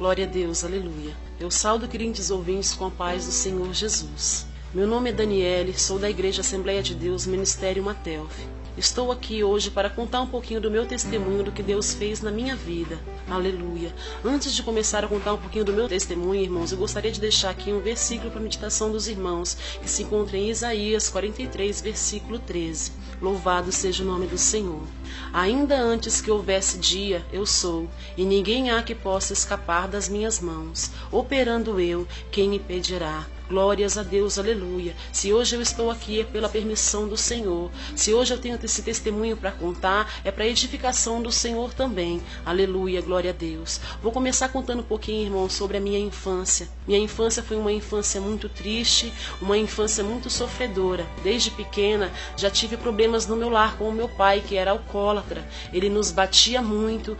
Glória a Deus, aleluia. Eu saúdo queridos ouvintes com a paz do Senhor Jesus. Meu nome é Daniele, sou da Igreja Assembleia de Deus, Ministério Matelf. Estou aqui hoje para contar um pouquinho do meu testemunho do que Deus fez na minha vida. Aleluia. Antes de começar a contar um pouquinho do meu testemunho, irmãos, eu gostaria de deixar aqui um versículo para a meditação dos irmãos, que se encontra em Isaías 43, versículo 13. Louvado seja o nome do Senhor. Ainda antes que houvesse dia, eu sou, e ninguém há que possa escapar das minhas mãos. Operando eu, quem impedirá? Glórias a Deus, aleluia. Se hoje eu estou aqui é pela permissão do Senhor. Se hoje eu tenho esse testemunho para contar, é para edificação do Senhor também. Aleluia, glória a Deus. Vou começar contando um pouquinho, irmão, sobre a minha infância. Minha infância foi uma infância muito triste, uma infância muito sofredora. Desde pequena já tive problemas no meu lar com o meu pai, que era alcoólatra. Ele nos batia muito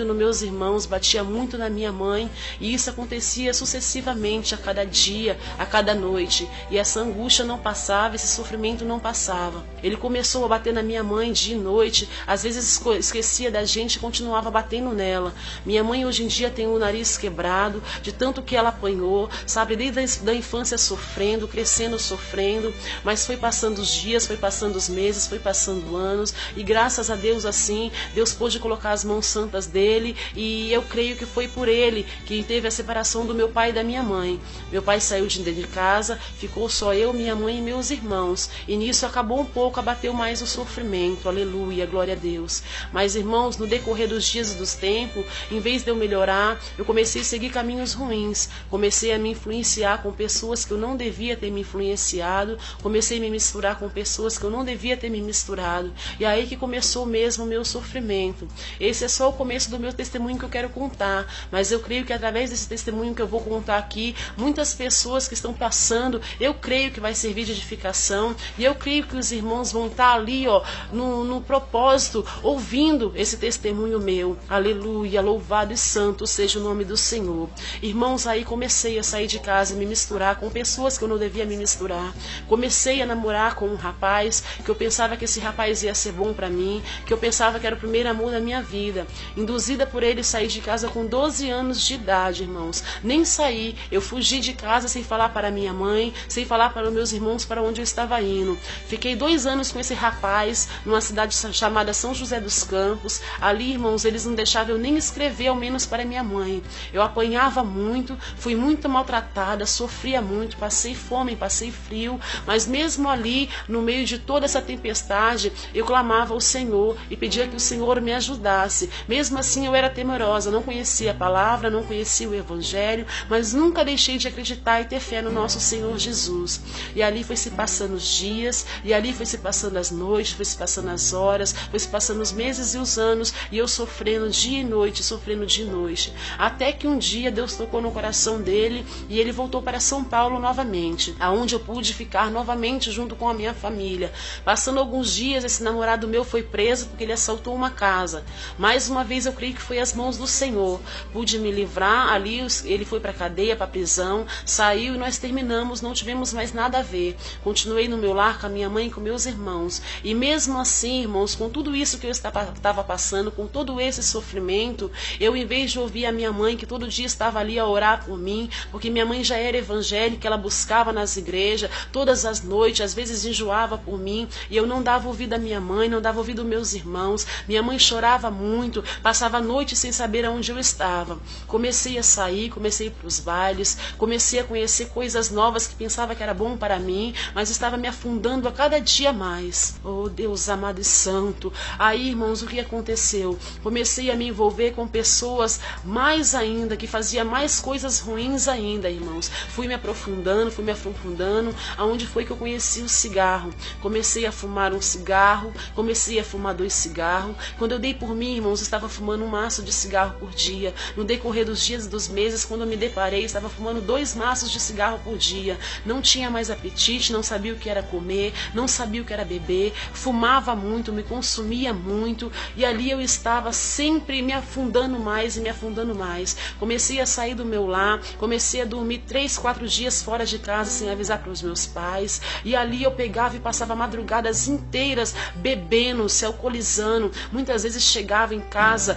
nos meus irmãos, batia muito na minha mãe, e isso acontecia sucessivamente a cada dia, a cada noite, e essa angústia não passava, esse sofrimento não passava. Ele começou a bater na minha mãe dia e noite, às vezes esquecia da gente e continuava batendo nela. Minha mãe hoje em dia tem o nariz quebrado, de tanto que ela apanhou, sabe, desde a infância sofrendo, crescendo sofrendo, mas foi passando os dias, foi passando os meses, foi passando anos, e graças a Deus assim, Deus pôde colocar as mãos santas dele, e eu creio que foi por ele que teve a separação do meu pai e da minha mãe. Meu pai saiu de dentro de casa, ficou só eu, minha mãe e meus irmãos, e nisso acabou um pouco, abateu mais o sofrimento, aleluia, glória a Deus. Mas irmãos, no decorrer dos dias e dos tempos, em vez de eu melhorar, eu comecei a seguir caminhos ruins, comecei a me influenciar com pessoas que eu não devia ter me influenciado, comecei a me misturar com pessoas que eu não devia ter me misturado, e aí que começou mesmo o meu sofrimento. Esse é só o começo do meu testemunho que eu quero contar, mas eu creio que através desse testemunho que eu vou contar aqui, muitas pessoas que estão passando, eu creio que vai servir de edificação, e eu creio que os irmãos vão estar ali, no propósito, ouvindo esse testemunho meu. Aleluia, louvado e santo seja o nome do Senhor. Irmãos, aí comecei a sair de casa e me misturar com pessoas que eu não devia me misturar. Comecei a namorar com um rapaz, que eu pensava que esse rapaz ia ser bom para mim, que eu pensava que era o primeiro amor da minha vida. Induzida por ele, saí de casa com 12 anos de idade, irmãos. Nem saí, eu fugi de casa sem falar para minha mãe, sem falar para os meus irmãos para onde eu estava indo. Fiquei 2 anos com esse rapaz, numa cidade chamada São José dos Campos. Ali, irmãos, eles não deixavam eu nem escrever, ao menos para minha mãe. Eu apanhava muito, fui muito maltratada, sofria muito, passei fome, passei frio, mas mesmo ali, no meio de toda essa tempestade, eu clamava ao Senhor e pedia que o Senhor me ajudasse. Mesmo assim, eu era temerosa, não conhecia a palavra, não conhecia o Evangelho, mas nunca deixei de acreditar e ter fé no nosso Senhor Jesus. E ali foi se passando os dias, e ali foi se passando as noites, foi se passando as horas, foi se passando os meses e os anos, e eu sofrendo dia e noite, sofrendo dia e noite. Até que um dia Deus tocou no coração dele, e ele voltou para São Paulo novamente, aonde eu pude ficar novamente junto com a minha família. Passando alguns dias, esse namorado meu foi preso porque ele assaltou uma casa. Mais uma vez eu creio que foi as mãos do Senhor. Pude me livrar, ali ele foi para a cadeia, para a prisão, saiu e nós terminamos, não tivemos mais nada a ver. Continuei no meu lar com a minha mãe e com meus irmãos. E mesmo assim, irmãos, com tudo isso que eu estava passando, com todo esse sofrimento, eu, em vez de ouvir a minha mãe, que todo dia estava ali a orar por mim, porque minha mãe já era evangélica, ela buscava nas igrejas, todas as noites, às vezes enjoava por mim, e eu não dava ouvido à minha mãe, não dava ouvido aos meus irmãos. Minha mãe chorava muito, passava a noite sem saber aonde eu estava. Comecei a sair, comecei a ir para os bailes, comecei a conhecer coisas novas que pensava que era bom para mim, mas estava me afundando a cada dia mais. Oh, Deus amado e santo. Aí, irmãos, o que aconteceu? Comecei a me envolver com pessoas mais ainda, que faziam mais coisas ruins ainda, irmãos. Fui me aprofundando, aonde foi que eu conheci o cigarro. Comecei a fumar um cigarro, comecei a fumar 2 cigarros. Quando eu dei por mim, irmãos, eu estava fumando um maço de cigarro por dia. No decorrer dos dias e dos meses, quando eu me deparei, estava fumando 2 maços de cigarro por dia. Não tinha mais apetite, não sabia o que era comer, não sabia o que era beber, fumava muito, me consumia muito, e ali eu estava sempre me afundando mais e me afundando mais. Comecei a sair do meu lar, comecei a dormir 3, 4 dias fora de casa sem avisar para os meus pais, e ali eu pegava e passava madrugadas inteiras bebendo, se alcoolizando. Muitas vezes chegava em casa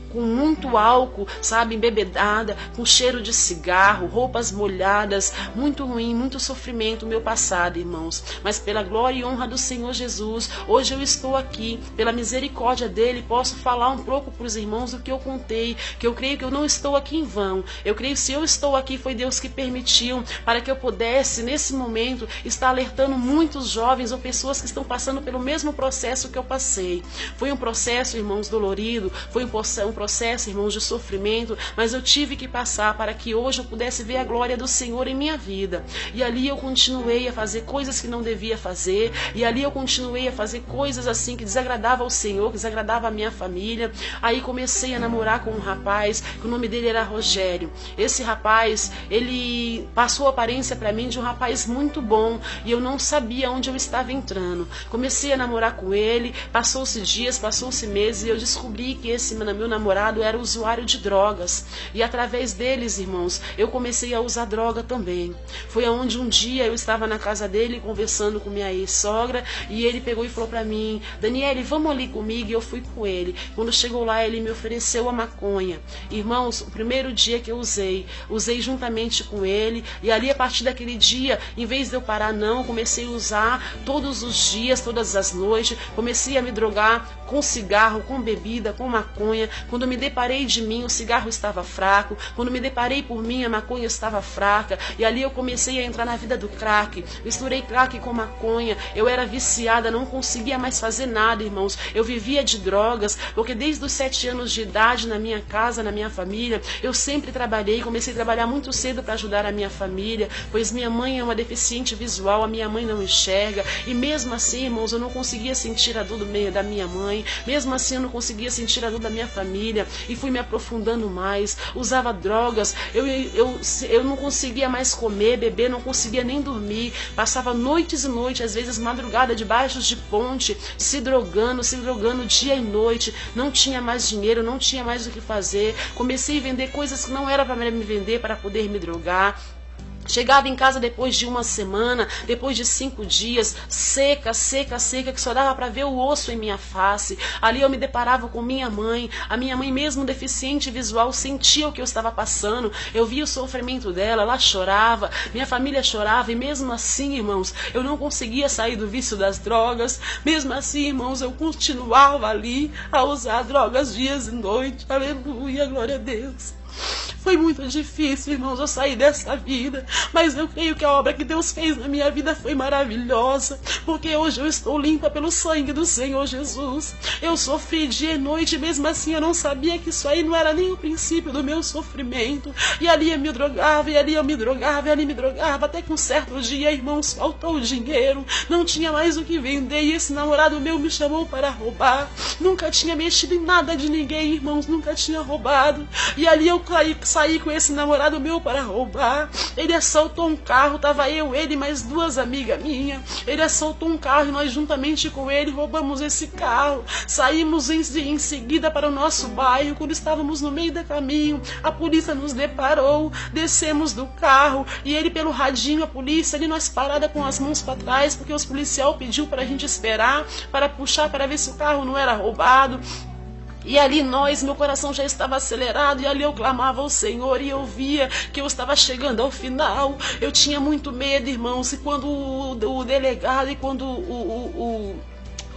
com muito álcool, sabe, embebedada, com cheiro de cigarro, roupas molhadas, muito ruim, muito sofrimento o meu passado, irmãos. Mas pela glória e honra do Senhor Jesus, hoje eu estou aqui, pela misericórdia dele, posso falar um pouco para os irmãos do que eu contei, que eu creio que eu não estou aqui em vão. Eu creio que se eu estou aqui foi Deus que permitiu, para que eu pudesse, nesse momento, estar alertando muitos jovens ou pessoas que estão passando pelo mesmo processo que eu passei. Foi um processo, irmãos, dolorido, foi um processo, irmãos, de sofrimento, mas eu tive que passar para que hoje eu pudesse ver a glória do Senhor em minha vida. E ali eu continuei a fazer coisas que não devia fazer, e ali eu continuei a fazer coisas assim que desagradavam ao Senhor, que desagradava a minha família. Aí comecei a namorar com um rapaz, que o nome dele era Rogério. Esse rapaz, ele passou a aparência para mim de um rapaz muito bom, e eu não sabia onde eu estava entrando. Comecei a namorar com ele, passou-se dias, passou-se meses, e eu descobri que esse meu namorado era usuário de drogas. E através deles, irmãos, eu comecei a usar droga também. Foi aonde um dia eu estava na casa dele conversando com minha ex-sogra, e ele pegou e falou para mim: Daniele, vamos ali comigo. E eu fui com ele. Quando chegou lá, ele me ofereceu a maconha. Irmãos, o primeiro dia que eu usei juntamente com ele, e ali a partir daquele dia, em vez de eu parar não, comecei a usar todos os dias, todas as noites, comecei a me drogar com cigarro, com bebida, com maconha. Quando me deparei de mim, o cigarro estava fraco. Quando me deparei por mim, a maconha estava fraca. E ali eu comecei a entrar na vida do crack. Misturei crack com maconha. Eu era viciada, não conseguia mais fazer nada, irmãos. Eu vivia de drogas, porque desde os 7 anos de idade, na minha casa, na minha família, eu sempre trabalhei. Comecei a trabalhar muito cedo para ajudar a minha família, pois minha mãe é uma deficiente visual, a minha mãe não enxerga. E mesmo assim, irmãos, eu não conseguia sentir a dor da minha mãe. Mesmo assim, eu não conseguia sentir a dor da minha família. E fui me aprofundando mais. Usava drogas. Eu não conseguia mais comer, beber, não conseguia nem dormir. Passava noites e noites, às vezes madrugada, debaixo de ponte, se drogando dia e noite. Não tinha mais dinheiro, não tinha mais o que fazer. Comecei a vender coisas que não era para me vender, para poder me drogar. Chegava em casa depois de uma semana, depois de 5 dias, seca, que só dava para ver o osso em minha face. Ali eu me deparava com minha mãe. A minha mãe, mesmo deficiente visual, sentia o que eu estava passando. Eu via o sofrimento dela, ela chorava, minha família chorava, e mesmo assim, irmãos, eu não conseguia sair do vício das drogas. Mesmo assim, irmãos, eu continuava ali a usar drogas dias e noites. Aleluia, glória a Deus. Foi muito difícil, irmãos, eu sair dessa vida, mas eu creio que a obra que Deus fez na minha vida foi maravilhosa, porque hoje eu estou limpa pelo sangue do Senhor Jesus. Eu sofri dia e noite, mesmo assim eu não sabia que isso aí não era nem o princípio do meu sofrimento. E ali eu me drogava, e ali eu me drogava, e ali me drogava, até que um certo dia, irmãos, faltou o dinheiro, não tinha mais o que vender, e esse namorado meu me chamou para roubar. Nunca tinha mexido em nada de ninguém, irmãos, nunca tinha roubado. E ali eu saí com esse namorado meu para roubar. Ele assaltou um carro, tava eu, ele, mais 2 amigas minhas. Ele assaltou um carro e nós juntamente com ele roubamos esse carro. Saímos em seguida para o nosso bairro. Quando estávamos no meio do caminho, a polícia nos deparou. Descemos do carro e ele pelo radinho, a polícia, ali nós parada com as mãos para trás, porque os policial pediu para a gente esperar, para puxar, para ver se o carro não era roubado. E ali meu coração já estava acelerado, e ali eu clamava ao Senhor, e eu via que eu estava chegando ao final. Eu tinha muito medo, irmãos, e quando o delegado, e quando o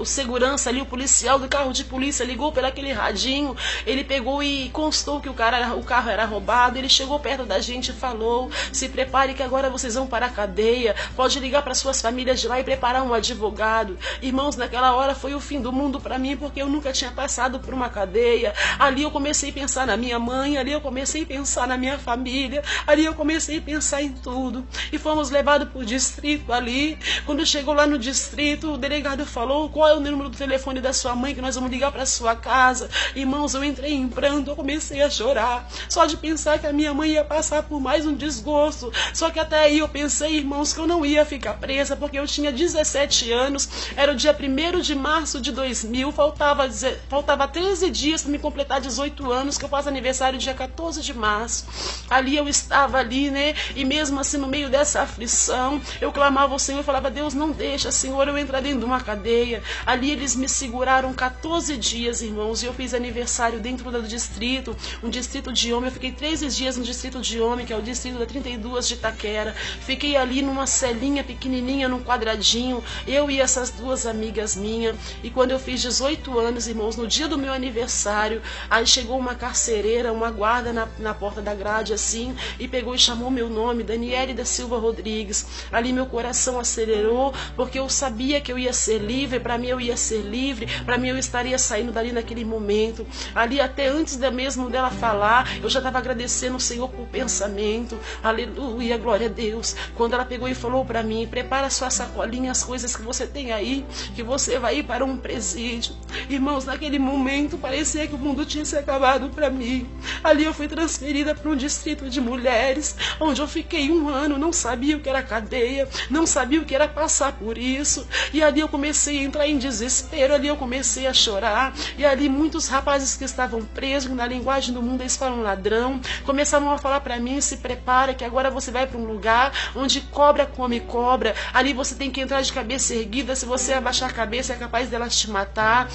segurança ali, o policial do carro de polícia ligou pelo aquele radinho, ele pegou e constou que o carro era roubado. Ele chegou perto da gente e falou: se prepare que agora vocês vão para a cadeia, pode ligar para suas famílias de lá e preparar um advogado. Irmãos, naquela hora foi o fim do mundo para mim, porque eu nunca tinha passado por uma cadeia. Ali eu comecei a pensar na minha mãe, ali eu comecei a pensar na minha família, ali eu comecei a pensar em tudo. E fomos levados para o distrito ali. Quando chegou lá no distrito, o delegado falou: qual é o número do telefone da sua mãe, que nós vamos ligar para sua casa. Irmãos, eu entrei em pranto, eu comecei a chorar, só de pensar que a minha mãe ia passar por mais um desgosto. Só que até aí eu pensei, irmãos, que eu não ia ficar presa, porque eu tinha 17 anos, era o dia 1º de março de 2000, faltava 13 dias para me completar 18 anos, que eu faço aniversário dia 14 de março. Ali eu estava ali, né, e mesmo assim no meio dessa aflição, eu clamava ao Senhor, eu falava: Deus, não deixa, Senhor, eu entrar dentro de uma cadeia. Ali eles me seguraram 14 dias, irmãos, e eu fiz aniversário dentro do distrito, um distrito de homem. Eu fiquei 13 dias no distrito de homem, que é o distrito da 32 de Itaquera. Fiquei ali numa celinha pequenininha, num quadradinho, eu e essas duas amigas minhas. E quando eu fiz 18 anos, irmãos, no dia do meu aniversário, aí chegou uma carcereira, uma guarda na porta da grade, assim, e pegou e chamou meu nome, Daniele da Silva Rodrigues. Ali meu coração acelerou, porque eu sabia que eu ia ser livre. Para mim eu ia ser livre, para mim eu estaria saindo dali naquele momento. Ali até antes mesmo dela falar, eu já estava agradecendo o Senhor por pensamento. Aleluia, glória a Deus. Quando ela pegou e falou para mim: prepara sua sacolinha, as coisas que você tem aí, que você vai ir para um presídio. Irmãos, naquele momento parecia que o mundo tinha se acabado para mim. Ali eu fui transferida para um distrito de mulheres, onde eu fiquei 1 ano, não sabia o que era cadeia, não sabia o que era passar por isso. E ali eu comecei a entrar em desespero, ali eu comecei a chorar. E ali muitos rapazes que estavam presos, na linguagem do mundo eles falam ladrão, começavam a falar para mim: se prepara que agora você vai para um lugar onde cobra come cobra. Ali você tem que entrar de cabeça erguida, se você abaixar a cabeça é capaz delas te matar.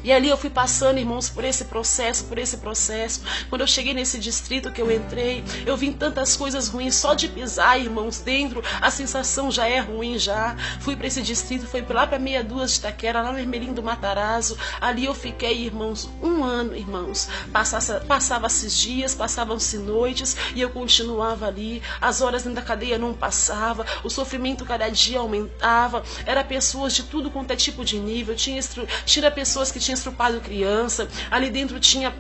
E ali eu fui passando, irmãos, por esse processo. Quando eu cheguei nesse distrito que eu entrei, eu vi tantas coisas ruins. Só de pisar, irmãos, dentro, a sensação já é ruim já. Fui para esse distrito, foi lá para 62 de Itaquera, lá no Ermelinho do Matarazzo. Ali eu fiquei, irmãos, 1 ano, irmãos. Passava-se dias, passavam-se noites, e eu continuava ali. As horas dentro da cadeia não passavam. O sofrimento cada dia aumentava. Era pessoas de tudo quanto é tipo de nível. Tinha pessoas que tinham estrupado criança, ali dentro tinha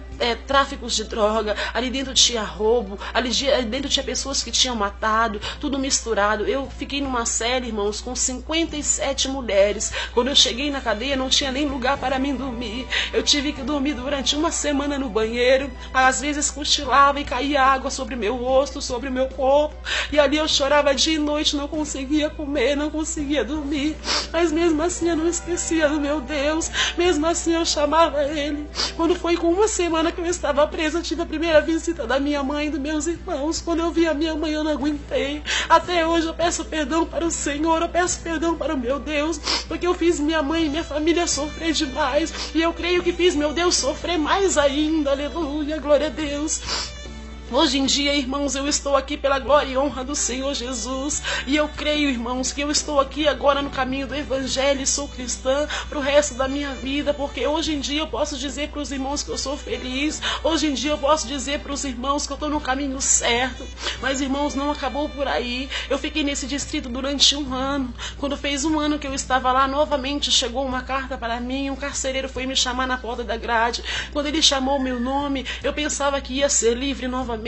tráficos de droga, ali dentro tinha roubo, ali dentro tinha pessoas que tinham matado, tudo misturado. Eu fiquei numa cela, irmãos, com 57 mulheres. Quando eu cheguei na cadeia não tinha nem lugar para mim dormir. Eu tive que dormir durante 1 semana no banheiro. Às vezes cochilava e caía água sobre meu rosto, sobre meu corpo, e ali eu chorava dia e noite, não conseguia comer, não conseguia dormir. Mas mesmo assim eu não esquecia do meu Deus, mesmo assim eu chamava ele. Quando foi com 1 semana que eu estava presa, eu tive a primeira visita da minha mãe e dos meus irmãos. Quando eu vi a minha mãe, eu não aguentei. Até hoje eu peço perdão para o Senhor, eu peço perdão para o meu Deus, porque eu fiz minha mãe e minha família sofrer demais, e eu creio que fiz meu Deus sofrer mais ainda. Aleluia, glória a Deus. Hoje em dia, irmãos, eu estou aqui pela glória e honra do Senhor Jesus. E eu creio, irmãos, que eu estou aqui agora no caminho do Evangelho e sou cristã para o resto da minha vida. Porque hoje em dia eu posso dizer para os irmãos que eu sou feliz. Hoje em dia eu posso dizer para os irmãos que eu estou no caminho certo. Mas, irmãos, não acabou por aí. Eu fiquei nesse distrito durante 1 ano. Quando fez 1 ano que eu estava lá, novamente chegou uma carta para mim. Um carcereiro foi me chamar na porta da grade. Quando ele chamou meu nome, eu pensava que ia ser livre novamente.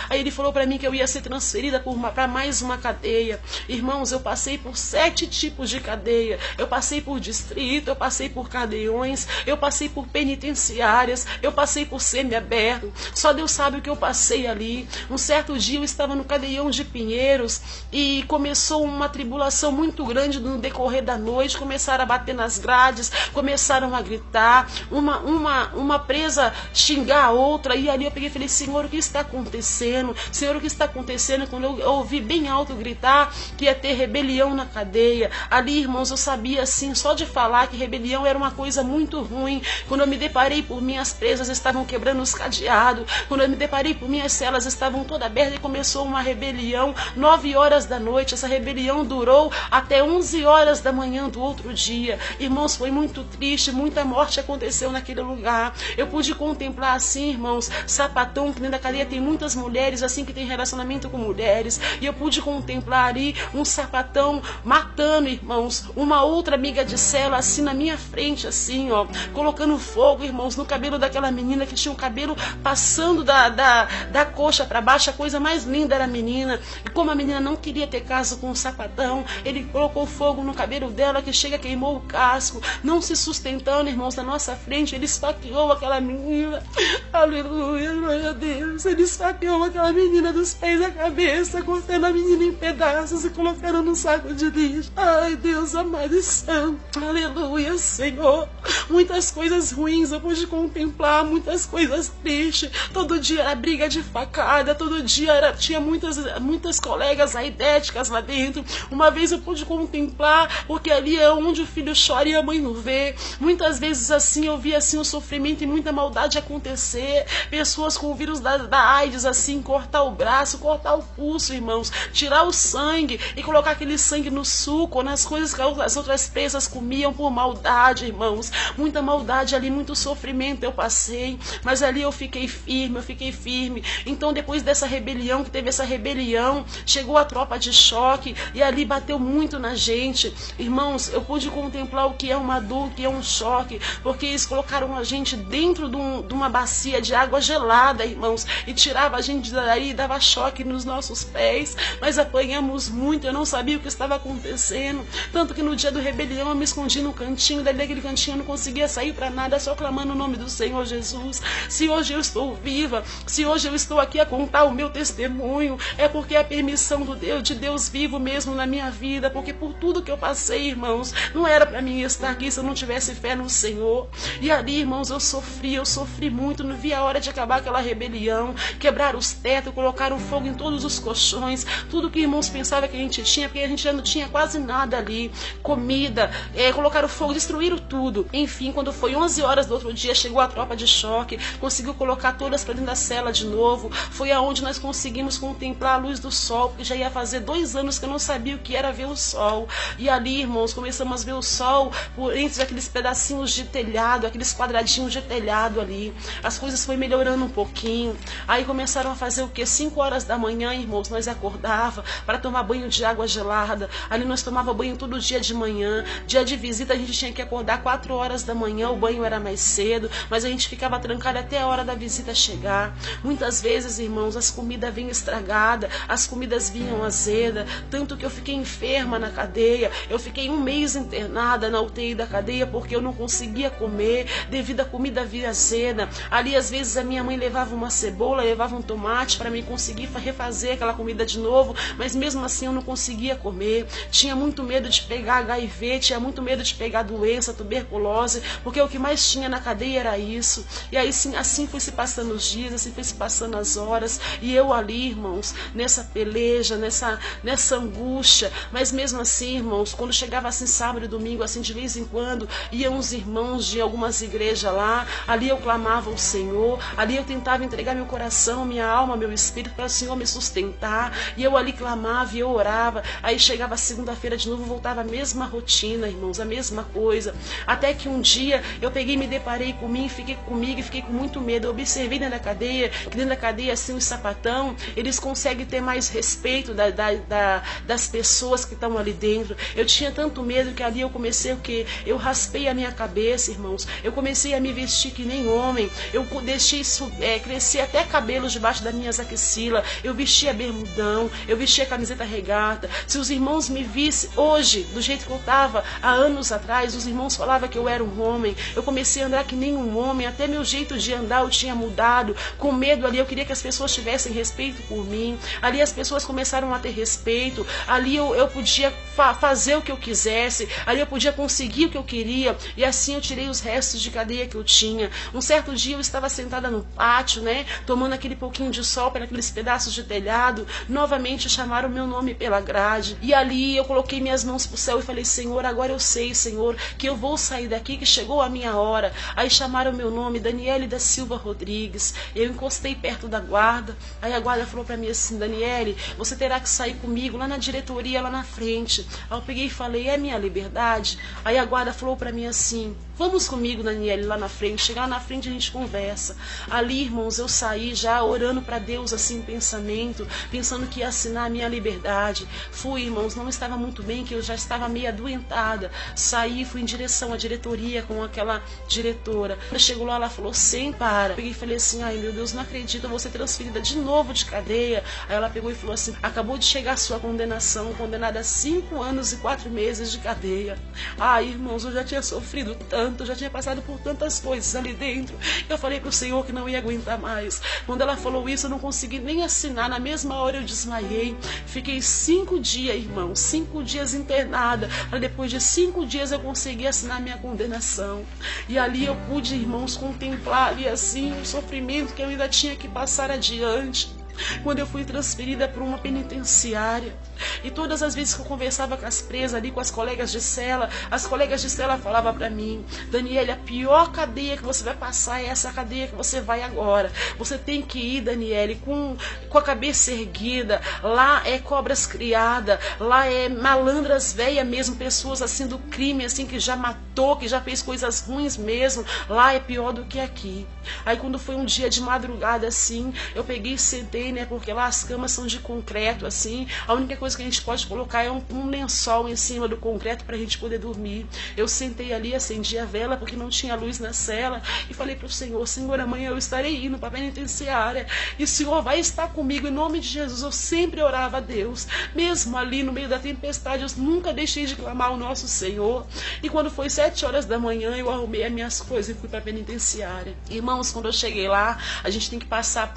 Aí ele falou para mim que eu ia ser transferida para mais uma cadeia. Irmãos, eu passei por 7 tipos de cadeia. Eu passei por distrito, eu passei por cadeiões, eu passei por penitenciárias, eu passei por semiaberto. Só Deus sabe o que eu passei ali. Um certo dia eu estava no cadeião de Pinheiros e começou uma tribulação muito grande no decorrer da noite. Começaram a bater nas grades, começaram a gritar, uma presa xingar a outra. E ali eu peguei e falei: Senhor, o que está acontecendo? Senhor, o que está acontecendo? Quando eu ouvi bem alto gritar que ia ter rebelião na cadeia, ali, irmãos, eu sabia assim, só de falar que rebelião era uma coisa muito ruim. Quando eu me deparei por minhas presas estavam quebrando os cadeados, quando eu me deparei por minhas celas estavam toda aberta e começou uma rebelião, 9 horas da noite. Essa rebelião durou até 11 horas da manhã do outro dia. Irmãos, foi muito triste, muita morte aconteceu naquele lugar. Eu pude contemplar assim, irmãos, sapatão, que dentro da cadeia tem muitas mulheres assim que tem relacionamento com mulheres, e eu pude contemplar ali um sapatão matando, irmãos, uma outra amiga de cela assim na minha frente, assim, ó, colocando fogo, irmãos, no cabelo daquela menina que tinha o cabelo passando da coxa para baixo. A coisa mais linda era a menina, e como a menina não queria ter caso com o sapatão, ele colocou fogo no cabelo dela que chega, queimou o casco, não se sustentando, irmãos, na nossa frente, ele esfaqueou aquela menina. Aleluia, glória a Deus. Ele esfaqueou aquela menina dos pés à cabeça, cortando a menina em pedaços e colocando no saco de lixo. Ai, Deus amado e santo, aleluia, Senhor. Muitas coisas ruins eu pude contemplar, muitas coisas tristes. Todo dia era briga de facada, todo dia tinha muitas colegas aidéticas lá dentro. Uma vez eu pude contemplar, porque ali é onde o filho chora e a mãe não vê. Muitas vezes assim eu vi assim o sofrimento e muita maldade acontecer. Pessoas com o vírus da AIDS assim, cortar o braço, cortar o pulso, irmãos, tirar o sangue e colocar aquele sangue no suco, nas coisas que as outras presas comiam por maldade, irmãos. Muita maldade ali, muito sofrimento eu passei, mas ali eu fiquei firme. Então depois dessa rebelião, que teve essa rebelião, chegou a tropa de choque e ali bateu muito na gente. Irmãos, eu pude contemplar o que é uma dor, o que é um choque, porque eles colocaram a gente dentro de uma bacia de água gelada, irmãos, e tirava a gente daí e dava choque nos nossos pés, mas apanhamos muito, eu não sabia o que estava acontecendo, tanto que no dia do rebelião eu me escondi no cantinho, daí daquele cantinho eu não conseguia sair para nada, só clamando o nome do Senhor Jesus. Se hoje eu estou viva, se hoje eu estou aqui a contar o meu testemunho, é porque é a permissão de Deus vivo mesmo na minha vida, porque por tudo que eu passei, irmãos, não era para mim estar aqui se eu não tivesse fé no Senhor. E ali, irmãos, eu sofri muito, não vi a hora de acabar aquela rebelião, quebrar os tetos, colocaram fogo em todos os colchões, tudo que irmãos pensavam que a gente tinha, porque a gente já não tinha quase nada ali, comida, colocaram fogo, destruíram tudo. Enfim, quando foi 11 horas do outro dia, chegou a tropa de choque, conseguiu colocar todas para dentro da cela de novo, foi aonde nós conseguimos contemplar a luz do sol, porque já ia fazer 2 anos que eu não sabia o que era ver o sol. E ali, irmãos, começamos a ver o sol por entre aqueles pedacinhos de telhado, aqueles quadradinhos de telhado ali. As coisas foi melhorando um pouquinho. Aí começaram a fazer o quê? 5 horas da manhã, irmãos, nós acordava para tomar banho de água gelada. Ali nós tomava banho todo dia de manhã. Dia de visita a gente tinha que acordar 4 horas da manhã, o banho era mais cedo, mas a gente ficava trancado até a hora da visita chegar. Muitas vezes, irmãos, as comidas vinham estragadas, as comidas vinham azedas, tanto que eu fiquei enferma na cadeia. Eu fiquei 1 mês internada na UTI da cadeia porque eu não conseguia comer devido à comida vir azeda. Ali às vezes a minha mãe levava uma cebola, levava um tomate para mim conseguir refazer aquela comida de novo, mas mesmo assim eu não conseguia comer. Tinha muito medo de pegar HIV, tinha muito medo de pegar doença, tuberculose, porque o que mais tinha na cadeia era isso. E aí assim foi se passando os dias, assim foi se passando as horas, e eu ali, irmãos, nessa peleja, nessa angústia, mas mesmo assim, irmãos, quando chegava assim sábado e domingo, assim de vez em quando, iam os irmãos de algumas igrejas lá, ali eu clamava ao Senhor, ali eu tentava entregar meu coração, minha alma, meu espírito para o Senhor me sustentar, e eu ali clamava e eu orava. Aí chegava segunda-feira de novo, voltava a mesma rotina, irmãos, a mesma coisa, até que um dia eu peguei, me deparei comigo e fiquei com muito medo. Eu observei dentro da cadeia, que dentro da cadeia assim os sapatão, eles conseguem ter mais respeito das pessoas que estão ali dentro. Eu tinha tanto medo que ali eu comecei o que? Eu raspei a minha cabeça, irmãos, eu comecei a me vestir que nem homem, eu deixei crescer até cabelos debaixo das minhas axilas, eu vestia bermudão, eu vestia camiseta regata. Se os irmãos me vissem hoje, do jeito que eu estava há anos atrás, os irmãos falavam que eu era um homem. Eu comecei a andar que nem um homem, até meu jeito de andar eu tinha mudado, com medo ali, eu queria que as pessoas tivessem respeito por mim. Ali as pessoas começaram a ter respeito, ali eu podia fazer o que eu quisesse, ali eu podia conseguir o que eu queria, e assim eu tirei os restos de cadeia que eu tinha. Um certo dia eu estava sentada no pátio, né, tomando aquele pouquinho de sol para aqueles pedaços de telhado, novamente chamaram o meu nome pela grade, e ali eu coloquei minhas mãos pro céu e falei: Senhor, agora eu sei, Senhor, que eu vou sair daqui, que chegou a minha hora. Aí chamaram o meu nome, Daniele da Silva Rodrigues. Eu encostei perto da guarda, aí a guarda falou para mim assim: Daniele, você terá que sair comigo lá na diretoria, lá na frente. Aí eu peguei e falei: é minha liberdade? Aí a guarda falou para mim assim: vamos comigo, Daniele, lá na frente. Chegar lá na frente a gente conversa. Ali, irmãos, eu saí já orando para Deus assim em pensamento, pensando que ia assinar a minha liberdade. Fui, irmãos, não estava muito bem, que eu já estava meio adoentada. Saí, fui em direção à diretoria com aquela diretora. Quando chegou lá, ela falou: sem para. Peguei e falei assim: ai meu Deus, não acredito, eu vou ser transferida de novo de cadeia. Aí ela pegou e falou assim: acabou de chegar a sua condenação, condenada a 5 anos e 4 meses de cadeia. Ai, irmãos, eu já tinha sofrido tanto, eu já tinha passado por tantas coisas ali dentro. Eu falei pro Senhor que não ia aguentar mais. Quando ela falou isso, eu não consegui nem assinar. Na mesma hora eu desmaiei. Fiquei 5 dias, irmão, 5 dias internada. Para depois de 5 dias eu consegui assinar minha condenação. E ali eu pude, irmãos, contemplar ali assim o sofrimento que eu ainda tinha que passar adiante. Quando eu fui transferida para uma penitenciária, e todas as vezes que eu conversava com as presas ali, com as colegas de cela, as colegas de cela falavam para mim: Daniele, a pior cadeia que você vai passar é essa cadeia que você vai agora. Você tem que ir, Daniele, com a cabeça erguida. Lá é cobras criadas, lá é malandras velhas mesmo, pessoas assim do crime, assim, que já matou, que já fez coisas ruins mesmo. Lá é pior do que aqui. Aí quando foi um dia de madrugada assim, eu peguei e sentei, né, porque lá as camas são de concreto assim, a única coisa que a gente pode colocar é um lençol em cima do concreto para a gente poder dormir. Eu sentei ali, acendi a vela porque não tinha luz na cela e falei para o Senhor: Senhor, amanhã eu estarei indo para a penitenciária e o Senhor vai estar comigo em nome de Jesus. Eu sempre orava a Deus, mesmo ali no meio da tempestade, eu nunca deixei de clamar ao nosso Senhor. E quando foi 7 horas da manhã, eu arrumei as minhas coisas e fui para a penitenciária. Irmãos, quando eu cheguei lá, a gente tem que passar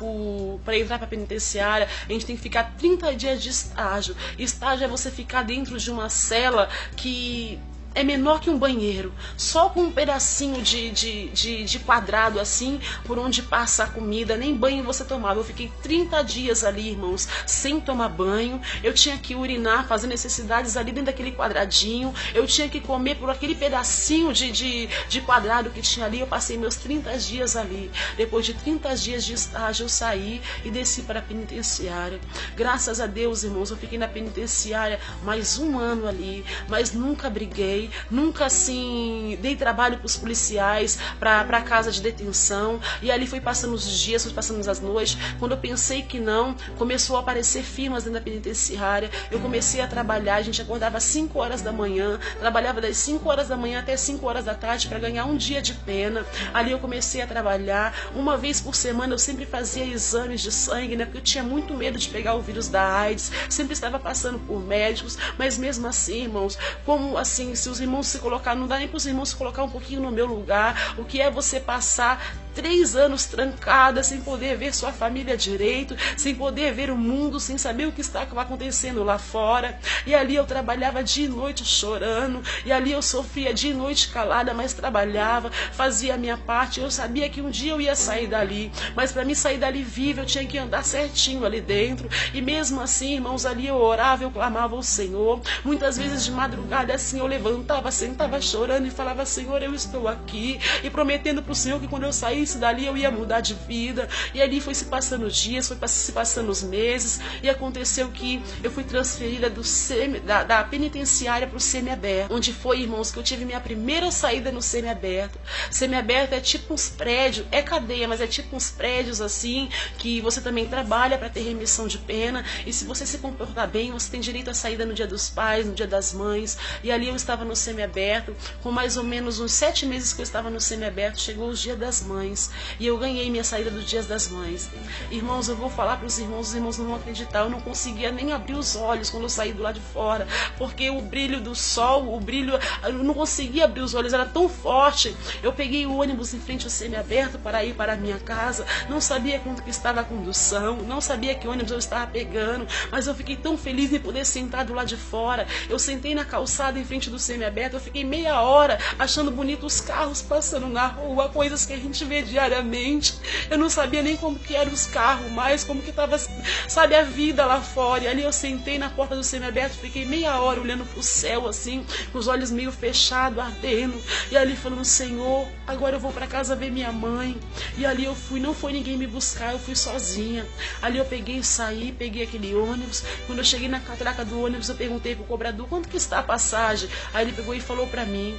para entrar para a penitenciária, a gente tem que ficar 30 dias de estágio. Estágio é você ficar dentro de uma cela que é menor que um banheiro, só com um pedacinho de quadrado assim, por onde passa a comida, nem banho você tomava. Eu fiquei 30 dias ali, irmãos, sem tomar banho. Eu tinha que urinar, fazer necessidades ali dentro daquele quadradinho. Eu tinha que comer por aquele pedacinho de quadrado que tinha ali. Eu passei meus 30 dias ali. Depois de 30 dias de estágio, eu saí e desci para a penitenciária. Graças a Deus, irmãos, eu fiquei na penitenciária mais 1 ano ali, mas nunca briguei. Nunca assim dei trabalho para os policiais, para a casa de detenção. E ali foi passando os dias, foi passando as noites. Quando eu pensei que não, começou a aparecer firmas dentro da penitenciária. Eu comecei a trabalhar. A gente acordava às 5 horas da manhã, trabalhava das 5 horas da manhã até 5 horas da tarde para ganhar um dia de pena. Ali eu comecei a trabalhar. Uma vez por semana eu sempre fazia exames de sangue, né? Porque eu tinha muito medo de pegar o vírus da AIDS. Sempre estava passando por médicos, mas mesmo assim, irmãos, como assim, se os irmãos se colocar, não dá nem para os irmãos se colocar um pouquinho no meu lugar, o que é você passar 3 anos trancada, sem poder ver sua família direito, sem poder ver o mundo, sem saber o que está acontecendo lá fora. E ali eu trabalhava dia e noite chorando, e ali eu sofria dia e noite calada, mas trabalhava, fazia a minha parte. Eu sabia que um dia eu ia sair dali, mas para mim sair dali viva, eu tinha que andar certinho ali dentro. E mesmo assim, irmãos, ali eu orava, eu clamava ao Senhor. Muitas vezes de madrugada assim eu levantava, sentava chorando e falava: Senhor, eu estou aqui, e prometendo para o Senhor que quando eu saísse dali eu ia mudar de vida. E ali foi se passando os dias, foi se passando os meses, e aconteceu que eu fui transferida da penitenciária para o semiaberto, onde foi, irmãos, que eu tive minha primeira saída no semiaberto. Semiaberto é tipo uns prédios, é cadeia, mas é tipo uns prédios assim, que você também trabalha para ter remissão de pena, e se você se comportar bem, você tem direito à saída no dia dos pais, no dia das mães. E ali eu estava no semiaberto, com mais ou menos uns 7 meses que eu estava no semiaberto, chegou o dia das mães, e eu ganhei minha saída do dia das mães. Irmãos, eu vou falar para os irmãos não vão acreditar, eu não conseguia nem abrir os olhos quando eu saí do lado de fora, porque o brilho do sol, eu não conseguia abrir os olhos, era tão forte. Eu peguei o ônibus em frente ao semiaberto para ir para a minha casa, não sabia quanto que estava a condução, não sabia que ônibus eu estava pegando, mas eu fiquei tão feliz em poder sentar do lado de fora. Eu sentei na calçada em frente do semiaberto, eu fiquei meia hora achando bonito os carros passando na rua, coisas que a gente vê diariamente. Eu não sabia nem como que eram os carros mais, como que estava, sabe, a vida lá fora. E ali eu sentei na porta do semiaberto, fiquei meia hora olhando pro céu assim, com os olhos meio fechados, ardendo, e ali falando: Senhor, agora eu vou para casa ver minha mãe. E ali eu fui, não foi ninguém me buscar, eu fui sozinha. Ali eu peguei e saí, peguei aquele ônibus. Quando eu cheguei na catraca do ônibus, eu perguntei pro cobrador: quanto que está a passagem? Aí ele pegou e falou para mim,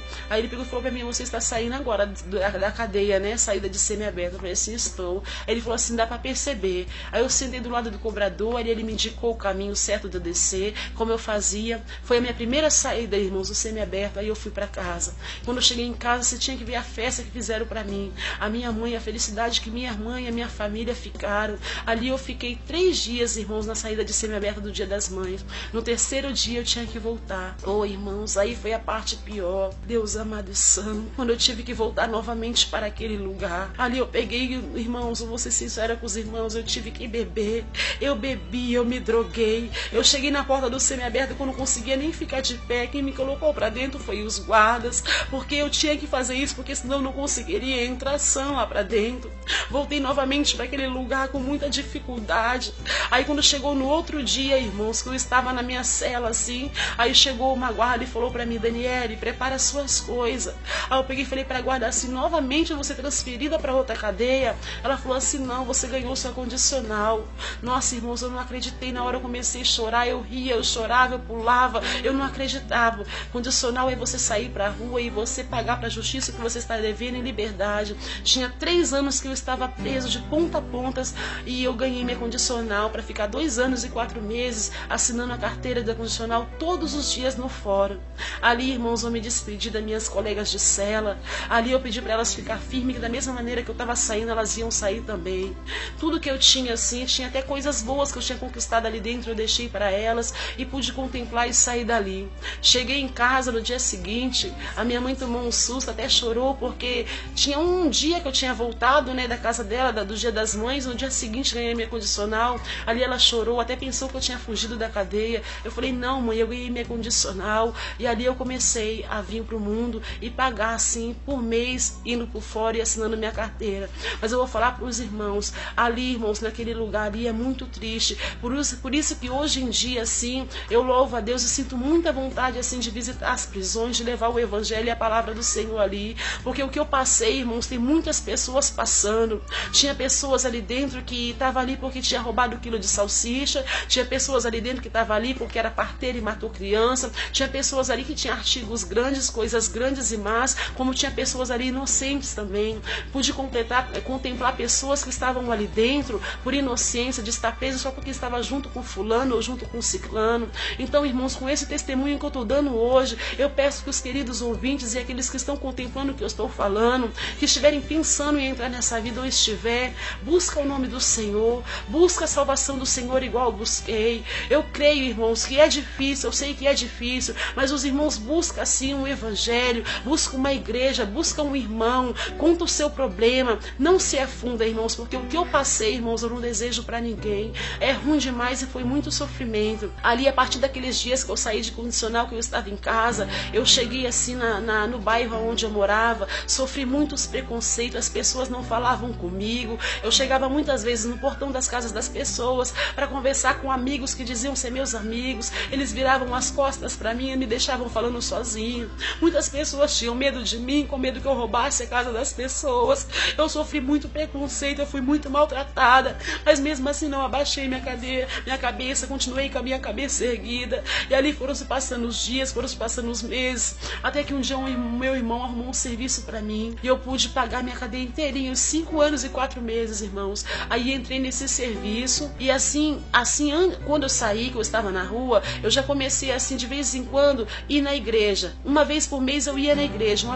você está saindo agora da cadeia, né, saída de semiaberto. Eu falei assim: estou. Aí ele falou assim: dá para perceber. Aí eu sentei do lado do cobrador, aí ele me indicou o caminho certo de eu descer, como eu fazia. Foi a minha primeira saída, irmãos, do semiaberto. Aí eu fui para casa. Quando eu cheguei em casa, você tinha que ver a festa que fizeram para mim, a minha mãe, a felicidade que minha mãe e a minha família ficaram. Ali eu fiquei 3 dias, irmãos, na saída de semiaberto do dia das mães. No 3º dia eu tinha que voltar. Oh, irmãos, aí foi a parte pior. Deus amado e santo, quando eu tive que voltar novamente para aquele lugar. lugar. Ali eu peguei, irmãos, eu vou ser sincera com os irmãos, eu tive que beber. Eu bebi, eu me droguei. Eu cheguei na porta do semiaberto quando não conseguia nem ficar de pé. Quem me colocou pra dentro foi os guardas, porque eu tinha que fazer isso, porque senão eu não conseguiria entrar sã lá pra dentro. Voltei novamente para aquele lugar com muita dificuldade. Aí quando chegou no outro dia, irmãos, que eu estava na minha cela assim, aí chegou uma guarda e falou pra mim: Daniele, prepara as suas coisas. Aí eu peguei e falei pra guarda assim: novamente eu vou ser transferida para outra cadeia? Ela falou assim: não, você ganhou sua condicional. Nossa, irmãos, eu não acreditei. Na hora eu comecei a chorar, eu ria, eu chorava, eu pulava, eu não acreditava. Condicional é você sair pra rua e você pagar pra justiça o que você está devendo em liberdade. Tinha 3 anos que eu estava preso de ponta a pontas e eu ganhei minha condicional para ficar 2 anos e 4 meses assinando a carteira da condicional todos os dias no fórum. Ali, irmãos, eu me despedi das minhas colegas de cela. Ali eu pedi para elas ficar firmes, que da mesma maneira que eu estava saindo, elas iam sair também. Tudo que eu tinha assim, tinha até coisas boas que eu tinha conquistado ali dentro, eu deixei para elas e pude contemplar e sair dali. Cheguei em casa no dia seguinte, a minha mãe tomou um susto, até chorou, porque tinha um dia que eu tinha voltado, né, da casa dela, do Dia das Mães. No dia seguinte ganhei minha condicional. Ali ela chorou, até pensou que eu tinha fugido da cadeia. Eu falei: não, mãe, eu ganhei minha condicional. E ali eu comecei a vir pro mundo e pagar assim por mês, indo por fora e assinando minha carteira. Mas eu vou falar para os irmãos, ali, irmãos, naquele lugar ali é muito triste. Por isso que hoje em dia assim, eu louvo a Deus e sinto muita vontade assim de visitar as prisões, de levar o evangelho e a palavra do Senhor ali, porque o que eu passei, irmãos, tem muitas pessoas passando. Tinha pessoas ali dentro que estavam ali porque tinha roubado 1 quilo de salsicha, tinha pessoas ali dentro que estavam ali porque era parteira e matou criança, tinha pessoas ali que tinham artigos grandes, coisas grandes e más, como tinha pessoas ali inocentes também. Pude contemplar pessoas que estavam ali dentro por inocência, de estar preso só porque estava junto com fulano ou junto com ciclano. Então, irmãos, com esse testemunho que eu estou dando hoje, eu peço que os queridos ouvintes e aqueles que estão contemplando o que eu estou falando, que estiverem pensando em entrar nessa vida ou estiver, busca o nome do Senhor, busca a salvação do Senhor igual eu busquei. Eu creio, irmãos, que é difícil, eu sei que é difícil, mas os irmãos buscam assim um evangelho, buscam uma igreja, buscam um irmão, conta o seu problema, não se afunda, irmãos, porque o que eu passei, irmãos, eu não desejo para ninguém. É ruim demais e foi muito sofrimento. Ali, a partir daqueles dias que eu saí de condicional, que eu estava em casa, eu cheguei assim no bairro onde eu morava, sofri muitos preconceitos, as pessoas não falavam comigo. Eu chegava muitas vezes no portão das casas das pessoas para conversar com amigos que diziam ser meus amigos. Eles viravam as costas para mim e me deixavam falando sozinho. Muitas pessoas tinham medo de mim, com medo que eu roubasse a casa das pessoas. Eu sofri muito preconceito, eu fui muito maltratada, mas mesmo assim não abaixei minha cabeça, continuei com a minha cabeça erguida. E ali foram se passando os dias, foram se passando os meses, até que um dia meu irmão arrumou um serviço para mim e eu pude pagar minha cadeia inteirinha, 5 anos e 4 meses, irmãos. Aí entrei nesse serviço e assim, quando eu saí, que eu estava na rua, eu já comecei assim, de vez em quando, ir na igreja. Uma vez por mês eu ia na igreja,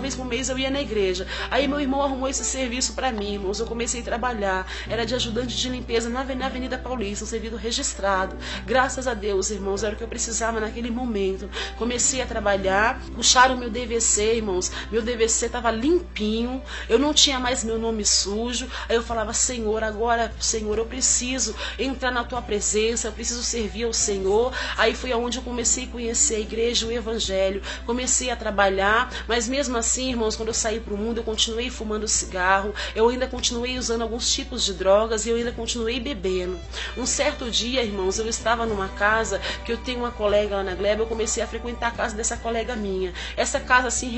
Aí meu irmão arrumou esse serviço para mim, irmãos. Eu comecei a trabalhar, era de ajudante de limpeza na Avenida Paulista, um serviço registrado. Graças a Deus, irmãos, era o que eu precisava naquele momento. Comecei a trabalhar, puxaram meu DVC, irmãos. Meu DVC estava limpinho, eu não tinha mais meu nome sujo. Aí eu falava: Senhor, agora, Senhor, eu preciso entrar na tua presença, eu preciso servir ao Senhor. Aí foi onde eu comecei a conhecer a igreja, o evangelho, comecei a trabalhar, mas mesmo assim, irmãos, quando eu saí para o mundo, eu continuei fumando cigarro, eu ainda continuei usando alguns tipos de drogas e eu ainda continuei bebendo. Um certo dia, irmãos, eu estava numa casa que eu tenho uma colega lá na Gleba, eu comecei a frequentar a casa dessa colega minha. Essa casa assim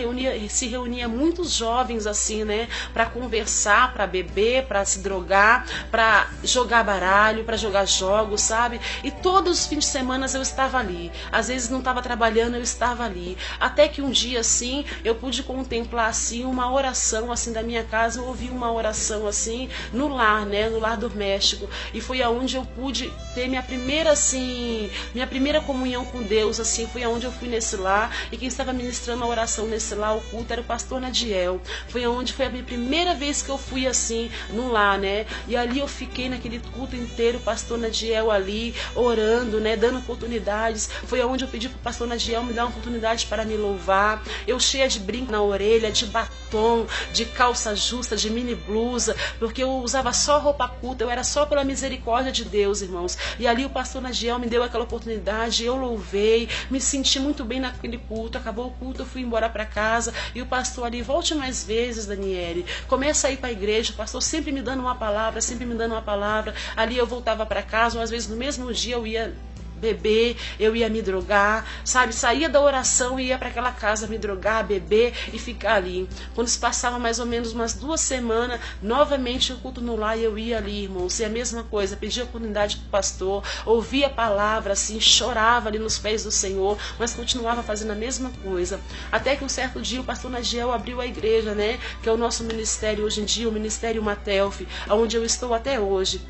se reunia muitos jovens assim, né, para conversar, para beber, para se drogar, para jogar baralho, para jogar jogos, sabe? E todos os fins de semana eu estava ali. Às vezes não estava trabalhando, eu estava ali. Até que um dia assim, eu pude contemplar assim uma oração assim da minha casa. Eu ouvi uma oração assim no lar, né, no lar doméstico. E foi aonde eu pude ter minha primeira comunhão com Deus, assim, foi aonde eu fui nesse lar. E quem estava ministrando a oração nesse lar, o culto, era o pastor Nadiel. Foi a minha primeira vez que eu fui assim no lar, né? E ali eu fiquei naquele culto inteiro, o pastor Nadiel ali orando, né, dando oportunidades. Foi aonde eu pedi pro pastor Nadiel me dar uma oportunidade para me louvar. Eu cheia de brinco na orelha, de batom, de calça justa, justa, de mini blusa, porque eu usava só roupa culta, eu era só pela misericórdia de Deus, irmãos. E ali o pastor Nadiel me deu aquela oportunidade, eu louvei, me senti muito bem naquele culto. Acabou o culto, eu fui embora para casa e o pastor ali: volte mais vezes, Daniele, começa a ir para a igreja. O pastor sempre me dando uma palavra, sempre me dando uma palavra. Ali eu voltava para casa, às vezes no mesmo dia eu ia beber, eu ia me drogar, sabe? Saía da oração e ia para aquela casa me drogar, beber e ficar ali. Quando se passava mais ou menos umas 2 semanas, novamente o culto no lar, eu ia ali, irmãos, e a mesma coisa, pedia oportunidade para o pastor, ouvia a palavra, assim, chorava ali nos pés do Senhor, mas continuava fazendo a mesma coisa. Até que um certo dia o pastor Nadiel abriu a igreja, né? Que é o nosso ministério hoje em dia, o Ministério Matelf, onde eu estou até hoje.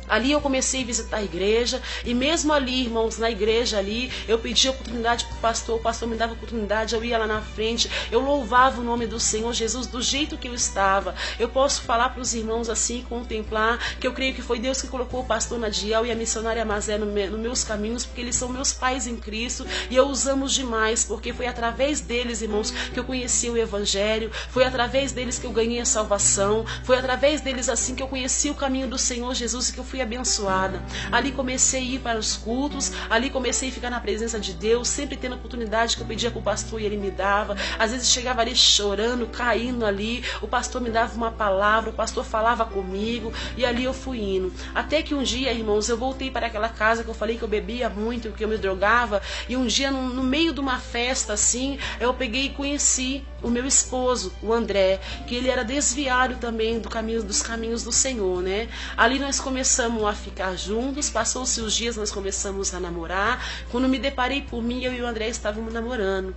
Ali eu comecei a visitar a igreja, e mesmo ali, irmãos, na igreja ali, eu pedi oportunidade para o pastor me dava oportunidade, eu ia lá na frente, eu louvava o nome do Senhor Jesus do jeito que eu estava. Eu posso falar para os irmãos assim, contemplar, que eu creio que foi Deus que colocou o pastor Nadiel e a missionária Mazé nos meus caminhos, porque eles são meus pais em Cristo, e eu os amo demais, porque foi através deles, irmãos, que eu conheci o Evangelho, foi através deles que eu ganhei a salvação, foi através deles assim que eu conheci o caminho do Senhor Jesus e que eu fui abençoada. Ali comecei a ir para os cultos, ali comecei a ficar na presença de Deus, sempre tendo oportunidade que eu pedia para o pastor e ele me dava. Às vezes chegava ali chorando, caindo ali, o pastor me dava uma palavra, o pastor falava comigo, e ali eu fui indo. Até que um dia, irmãos, eu voltei para aquela casa que eu falei que eu bebia muito, que eu me drogava, e um dia no meio de uma festa assim, eu peguei e conheci o meu esposo, o André, que ele era desviado também dos caminhos do Senhor, né? Ali nós começamos a ficar juntos, passou-se os dias, nós começamos a namorar. Quando me deparei por mim, eu e o André estávamos namorando.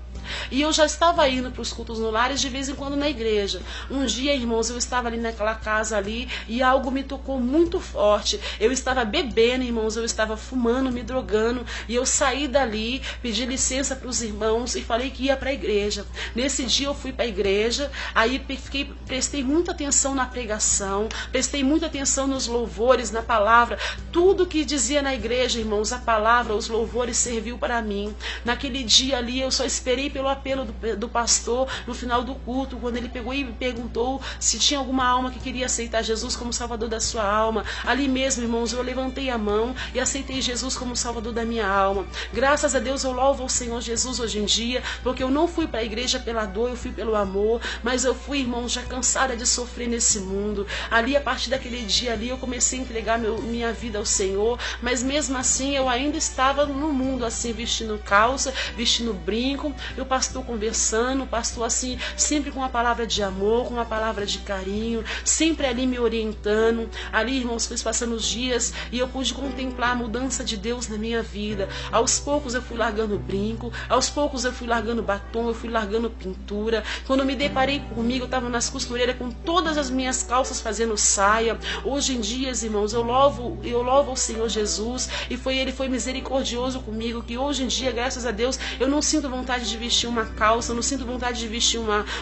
E eu já estava indo para os cultos no lar, de vez em quando na igreja. Um dia, irmãos, eu estava ali naquela casa ali e algo me tocou muito forte. Eu estava bebendo, irmãos, eu estava fumando, me drogando, e eu saí dali, pedi licença para os irmãos e falei que ia para a igreja. Nesse dia eu fui para a igreja, aí prestei muita atenção na pregação, prestei muita atenção nos louvores, na palavra, tudo que dizia na igreja, irmãos, a palavra, os louvores serviu para mim. Naquele dia ali eu só esperei pelo apelo do pastor no final do culto, quando ele pegou e me perguntou se tinha alguma alma que queria aceitar Jesus como salvador da sua alma. Ali mesmo, irmãos, eu levantei a mão e aceitei Jesus como salvador da minha alma. Graças a Deus eu louvo ao Senhor Jesus hoje em dia, porque eu não fui para a igreja pela dor, eu fui pelo amor, mas eu fui, irmãos, já cansada de sofrer nesse mundo. Ali, a partir daquele dia ali, eu comecei a entregar minha vida ao Senhor, mas mesmo assim eu ainda estava no mundo assim, vestindo calça, vestindo brinco, e o pastor conversando, o pastor assim, sempre com uma palavra de amor, com uma palavra de carinho, sempre ali me orientando. Ali, irmãos, foi passando os dias e eu pude contemplar a mudança de Deus na minha vida. Aos poucos eu fui largando brinco, aos poucos eu fui largando batom, eu fui largando pintura. Quando eu me deparei comigo, eu estava nas costureiras com todas as minhas calças fazendo saia. Hoje em dia, irmãos, eu louvo ao Senhor Jesus, e ele foi misericordioso comigo, que hoje em dia, graças a Deus, eu não sinto vontade de vestir uma calça, eu não sinto vontade de vestir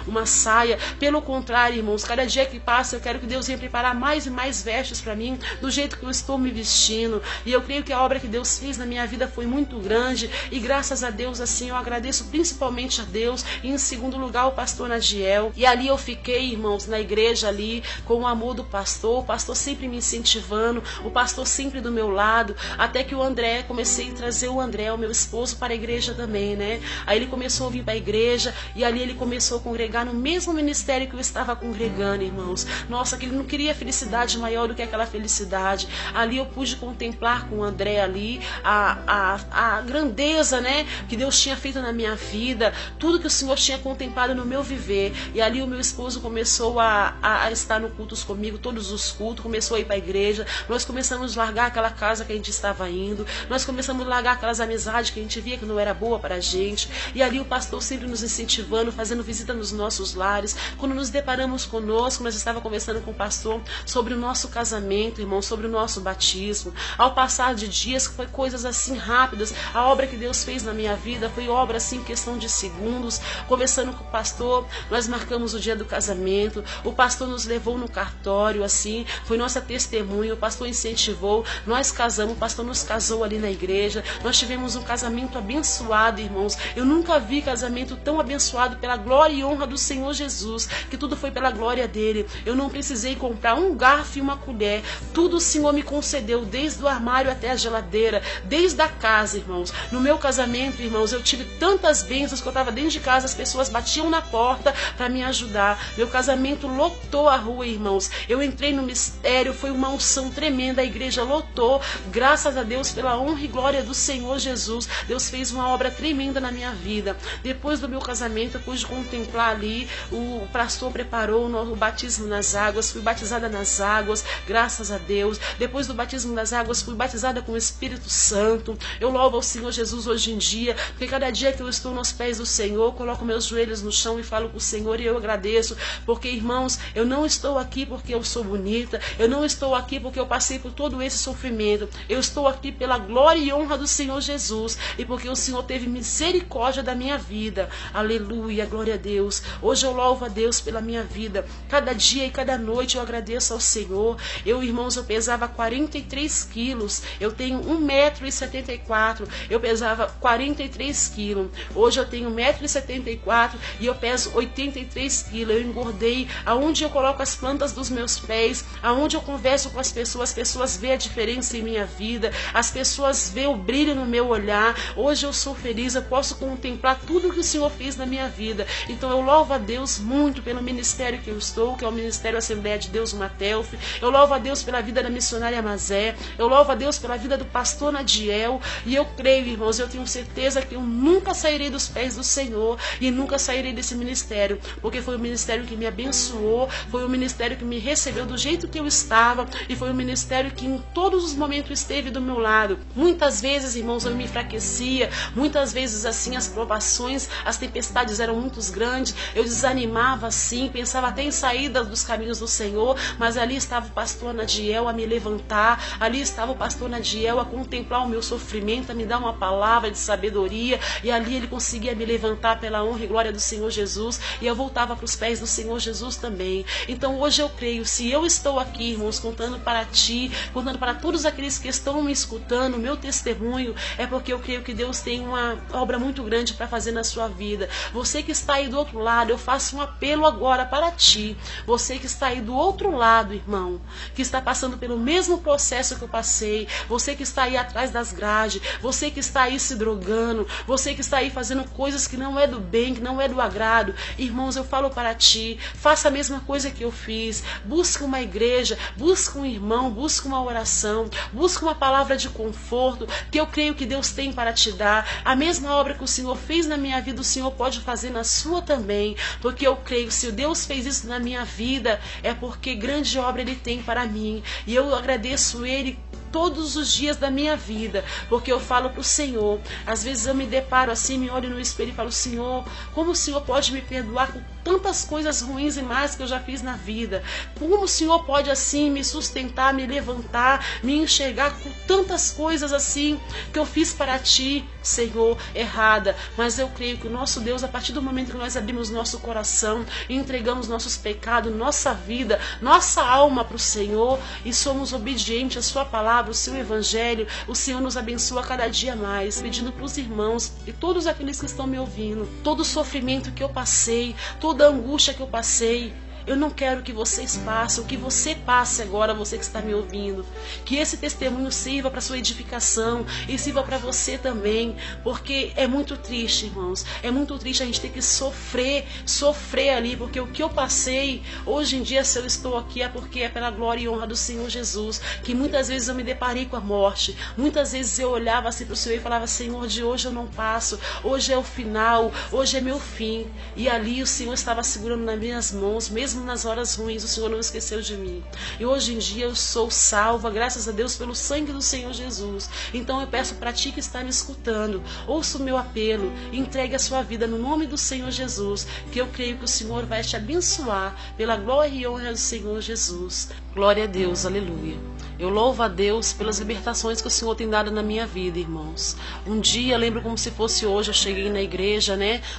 uma saia. Pelo contrário, irmãos, cada dia que passa eu quero que Deus venha preparar mais e mais vestes para mim, do jeito que eu estou me vestindo. E eu creio que a obra que Deus fez na minha vida foi muito grande, e graças a Deus, assim, eu agradeço principalmente a Deus, e em segundo lugar o pastor Nadiel. E ali eu fiquei, irmãos, na igreja ali, com o amor do pastor, o pastor sempre me incentivando, o pastor sempre do meu lado, até que o André, comecei a trazer o André, o meu esposo, para a igreja também, né? Aí ele começou a vir para a igreja, e ali ele começou a congregar no mesmo ministério que eu estava congregando, irmãos. Nossa, que ele não queria felicidade maior do que aquela felicidade. Ali eu pude contemplar com o André ali a grandeza, né, que Deus tinha feito na minha vida, tudo que o Senhor tinha contemplado no meu viver. E ali o meu esposo começou a estar no cultos comigo, todos os cultos, começou a ir para a igreja. Nós começamos a largar aquela casa que a gente estava indo, nós começamos a largar aquelas amizades que a gente via que não era boa para a gente. E ali o pastor sempre nos incentivando, fazendo visita nos nossos lares. Quando nos deparamos conosco, nós estávamos conversando com o pastor sobre o nosso casamento, irmão, sobre o nosso batismo. Ao passar de dias, foi coisas assim rápidas. A obra que Deus fez na minha vida foi obra assim, em questão de segundos. Conversando com o pastor, nós marcamos o dia do casamento, o pastor nos levou no cartório, assim, foi nossa testemunha, o pastor incentivou, nós casamos, o pastor nos casou ali na igreja, nós tivemos um casamento abençoado, irmãos. Eu nunca vi vi casamento tão abençoado pela glória e honra do Senhor Jesus, que tudo foi pela glória dele. Eu não precisei comprar um garfo e uma colher, tudo o Senhor me concedeu, desde o armário até a geladeira, desde a casa, irmãos. No meu casamento, irmãos, eu tive tantas bênçãos que eu estava dentro de casa, as pessoas batiam na porta para me ajudar. Meu casamento lotou a rua, irmãos. Eu entrei no mistério, foi uma unção tremenda, a igreja lotou, graças a Deus, pela honra e glória do Senhor Jesus. Deus fez uma obra tremenda na minha vida. Depois do meu casamento, eu pude contemplar ali, o pastor preparou o batismo nas águas, fui batizada nas águas, graças a Deus. Depois do batismo nas águas, fui batizada com o Espírito Santo. Eu louvo ao Senhor Jesus hoje em dia, porque cada dia que eu estou nos pés do Senhor, coloco meus joelhos no chão e falo com o Senhor, e eu agradeço, porque, irmãos, eu não estou aqui porque eu sou bonita, eu não estou aqui porque eu passei por todo esse sofrimento, eu estou aqui pela glória e honra do Senhor Jesus, e porque o Senhor teve misericórdia da minha vida. Aleluia, glória a Deus. Hoje eu louvo a Deus pela minha vida. Cada dia e cada noite eu agradeço ao Senhor. Eu, irmãos, eu pesava 43 quilos, eu tenho 1,74 m, eu pesava 43 quilos. Hoje eu tenho 1,74 m e eu peso 83 quilos. Eu engordei. Aonde eu coloco as plantas dos meus pés, aonde eu converso com as pessoas veem a diferença em minha vida, as pessoas veem o brilho no meu olhar. Hoje eu sou feliz, eu posso contemplar tudo que o Senhor fez na minha vida. Então eu louvo a Deus muito pelo ministério que eu estou, que é o Ministério Assembleia de Deus Matelf. Eu louvo a Deus pela vida da missionária Mazé, eu louvo a Deus pela vida do pastor Nadiel, e eu creio, irmãos, eu tenho certeza que eu nunca sairei dos pés do Senhor e nunca sairei desse ministério, porque foi o ministério que me abençoou, foi o ministério que me recebeu do jeito que eu estava, e foi o ministério que em todos os momentos esteve do meu lado. Muitas vezes, irmãos, eu me enfraquecia, muitas vezes assim as provações, as tempestades eram muito grandes, eu desanimava assim, pensava até em saída dos caminhos do Senhor, mas ali estava o pastor Nadiel a me levantar, ali estava o pastor Nadiel a contemplar o meu sofrimento, a me dar uma palavra de sabedoria, e ali ele conseguia me levantar pela honra e glória do Senhor Jesus, e eu voltava para os pés do Senhor Jesus também. Então hoje eu creio, se eu estou aqui, irmãos, contando para ti, contando para todos aqueles que estão me escutando, o meu testemunho, é porque eu creio que Deus tem uma obra muito grande para fazer na sua vida. Você que está aí do outro lado, eu faço um apelo agora para ti. Você que está aí do outro lado, irmão, que está passando pelo mesmo processo que eu passei, você que está aí atrás das grades, você que está aí se drogando, você que está aí fazendo coisas que não é do bem, que não é do agrado, irmãos, eu falo para ti, faça a mesma coisa que eu fiz. Busque uma igreja, busque um irmão, busque uma oração, busque uma palavra de conforto, que eu creio que Deus tem para te dar. A mesma obra que o Senhor fez na minha vida, o Senhor pode fazer na sua também, porque eu creio que se Deus fez isso na minha vida, é porque grande obra Ele tem para mim, e eu agradeço Ele todos os dias da minha vida, porque eu falo para o Senhor, às vezes eu me deparo assim, me olho no espelho e falo: Senhor, como o Senhor pode me perdoar com tantas coisas ruins e más que eu já fiz na vida? Como o Senhor pode assim me sustentar, me levantar, me enxergar com tantas coisas assim que eu fiz para ti, Senhor, errada? Mas eu creio que o nosso Deus, a partir do momento que nós abrimos nosso coração e entregamos nossos pecados, nossa vida, nossa alma para o Senhor, e somos obedientes à sua palavra, o seu evangelho, o Senhor nos abençoa cada dia mais. Pedindo para os irmãos e todos aqueles que estão me ouvindo, todo o sofrimento que eu passei, toda a angústia que eu passei, eu não quero que vocês passem, o que você passe agora, você que está me ouvindo. Que esse testemunho sirva para sua edificação e sirva para você também, porque é muito triste, irmãos. É muito triste a gente ter que sofrer ali, porque o que eu passei, hoje em dia, se eu estou aqui, é porque é pela glória e honra do Senhor Jesus, que muitas vezes eu me deparei com a morte, muitas vezes eu olhava assim para o Senhor e falava: Senhor, de hoje eu não passo, hoje é o final, hoje é meu fim. E ali o Senhor estava segurando nas minhas mãos, mesmo nas horas ruins, o Senhor não esqueceu de mim. E hoje em dia eu sou salva, graças a Deus, pelo sangue do Senhor Jesus. Então eu peço para ti que está me escutando, ouça o meu apelo, entregue a sua vida no nome do Senhor Jesus, que eu creio que o Senhor vai te abençoar pela glória e honra do Senhor Jesus. Glória a Deus, aleluia. Eu louvo a Deus pelas libertações que o Senhor tem dado na minha vida, irmãos. Um dia, lembro como se fosse hoje, eu cheguei na igreja,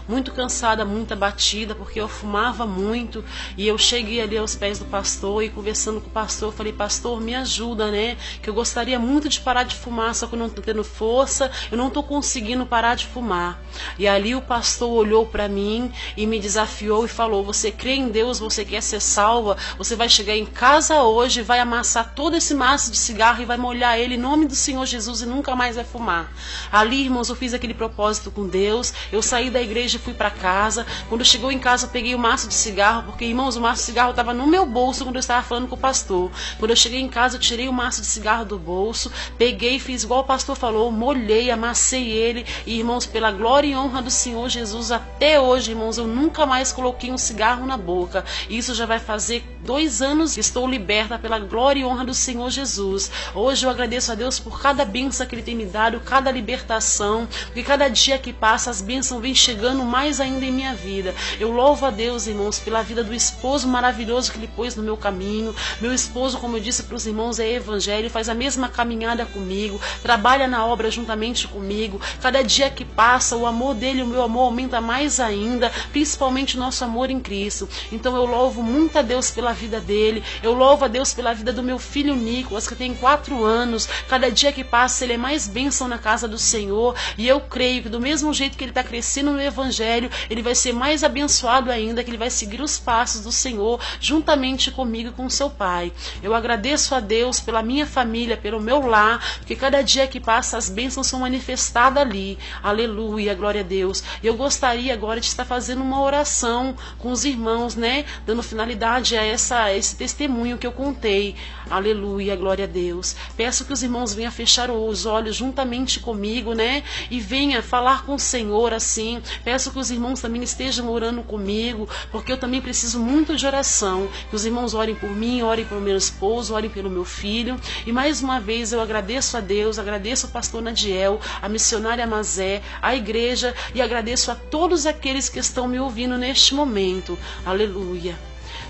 muito cansada, muito abatida, porque eu fumava muito. E eu cheguei ali aos pés do pastor e conversando com o pastor, eu falei, pastor, me ajuda, que eu gostaria muito de parar de fumar, só que eu não estou tendo força, eu não estou conseguindo parar de fumar. E ali o pastor olhou para mim e me desafiou e falou, você crê em Deus, você quer ser salva, você vai chegar em casa hoje, vai amassar todo esse maço de cigarro e vai molhar ele em nome do Senhor Jesus e nunca mais vai fumar. Ali, irmãos, eu fiz aquele propósito com Deus, eu saí da igreja e fui para casa. Quando chegou em casa eu peguei o maço de cigarro, porque, irmãos, o maço de cigarro estava no meu bolso quando eu estava falando com o pastor. Quando eu cheguei em casa eu tirei o maço de cigarro do bolso, peguei, fiz igual o pastor falou, molhei, amassei ele e, irmãos, pela glória e honra do Senhor Jesus, até hoje, irmãos, eu nunca mais coloquei um cigarro na boca. Isso já vai fazer 2 anos que estou liberta pela glória e honra do Senhor Jesus. Hoje eu agradeço a Deus por cada bênção que Ele tem me dado, cada libertação, porque cada dia que passa as bênçãos vêm chegando mais ainda em minha vida. Eu louvo a Deus, irmãos, pela vida do esposo maravilhoso que Ele pôs no meu caminho. Meu esposo, como eu disse para os irmãos, é evangelho, faz a mesma caminhada comigo, trabalha na obra juntamente comigo. Cada dia que passa, o amor dele, o meu amor aumenta mais ainda, principalmente o nosso amor em Cristo. Então eu louvo muito a Deus pela vida dele, eu louvo a Deus pela vida do meu filho Nicolas, que tem 4 anos. Cada dia que passa ele é mais bênção na casa do Senhor, e eu creio que do mesmo jeito que ele está crescendo no evangelho, ele vai ser mais abençoado ainda, que ele vai seguir os passos do Senhor juntamente comigo e com seu pai. Eu agradeço a Deus pela minha família, pelo meu lar, porque cada dia que passa as bênçãos são manifestadas ali. Aleluia, glória a Deus. E eu gostaria agora de estar fazendo uma oração com os irmãos, dando finalidade a esse testemunho que eu contei. Aleluia, glória a Deus. Peço que os irmãos venham fechar os olhos juntamente comigo, e venha falar com o Senhor assim. Peço que os irmãos também estejam orando comigo, porque eu também preciso muito de oração. Que os irmãos orem por mim, orem pelo meu esposo, orem pelo meu filho. E mais uma vez eu agradeço a Deus, agradeço ao pastor Nadiel, a missionária Mazé, a igreja, e agradeço a todos aqueles que estão me ouvindo neste momento. Aleluia.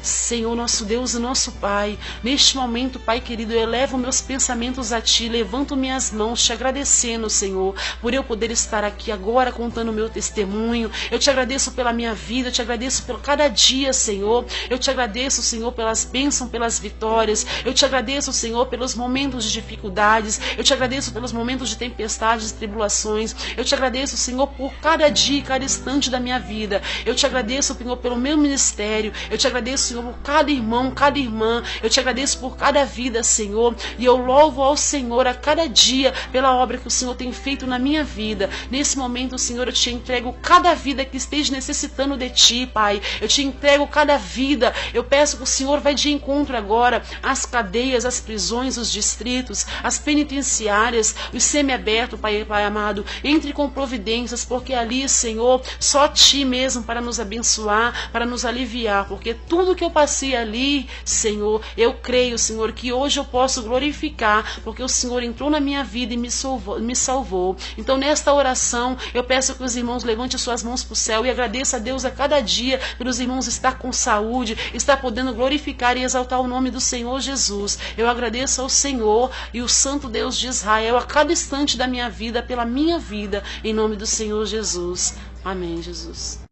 Senhor, nosso Deus e nosso Pai, neste momento, Pai querido, eu elevo meus pensamentos a Ti, levanto minhas mãos, te agradecendo, Senhor, por eu poder estar aqui agora contando o meu testemunho. Eu te agradeço pela minha vida, eu te agradeço por cada dia, Senhor. Eu te agradeço, Senhor, pelas bênçãos, pelas vitórias. Eu te agradeço, Senhor, pelos momentos de dificuldades. Eu te agradeço pelos momentos de tempestades e tribulações. Eu te agradeço, Senhor, por cada dia e cada instante da minha vida. Eu te agradeço, Senhor, pelo meu ministério. Eu te agradeço, Senhor, por cada irmão, cada irmã. Eu te agradeço por cada vida, Senhor. E eu louvo ao Senhor a cada dia pela obra que o Senhor tem feito na minha vida. Nesse momento, Senhor, eu te entrego cada vida que esteja necessitando de Ti, Pai. Eu te entrego cada vida. Eu peço que o Senhor vá de encontro agora às cadeias, às prisões, os distritos, as penitenciárias, os semiabertos, Pai amado. Entre com providências, porque ali, Senhor, só Ti mesmo para nos abençoar, para nos aliviar, porque tudo que eu passei ali, Senhor, eu creio, Senhor, que hoje eu posso glorificar, porque o Senhor entrou na minha vida e me salvou. Então, nesta oração, eu peço que os irmãos levantem suas mãos para o céu e agradeça a Deus a cada dia pelos irmãos estar com saúde, estar podendo glorificar e exaltar o nome do Senhor Jesus. Eu agradeço ao Senhor e o Santo Deus de Israel a cada instante da minha vida, pela minha vida, em nome do Senhor Jesus. Amém, Jesus.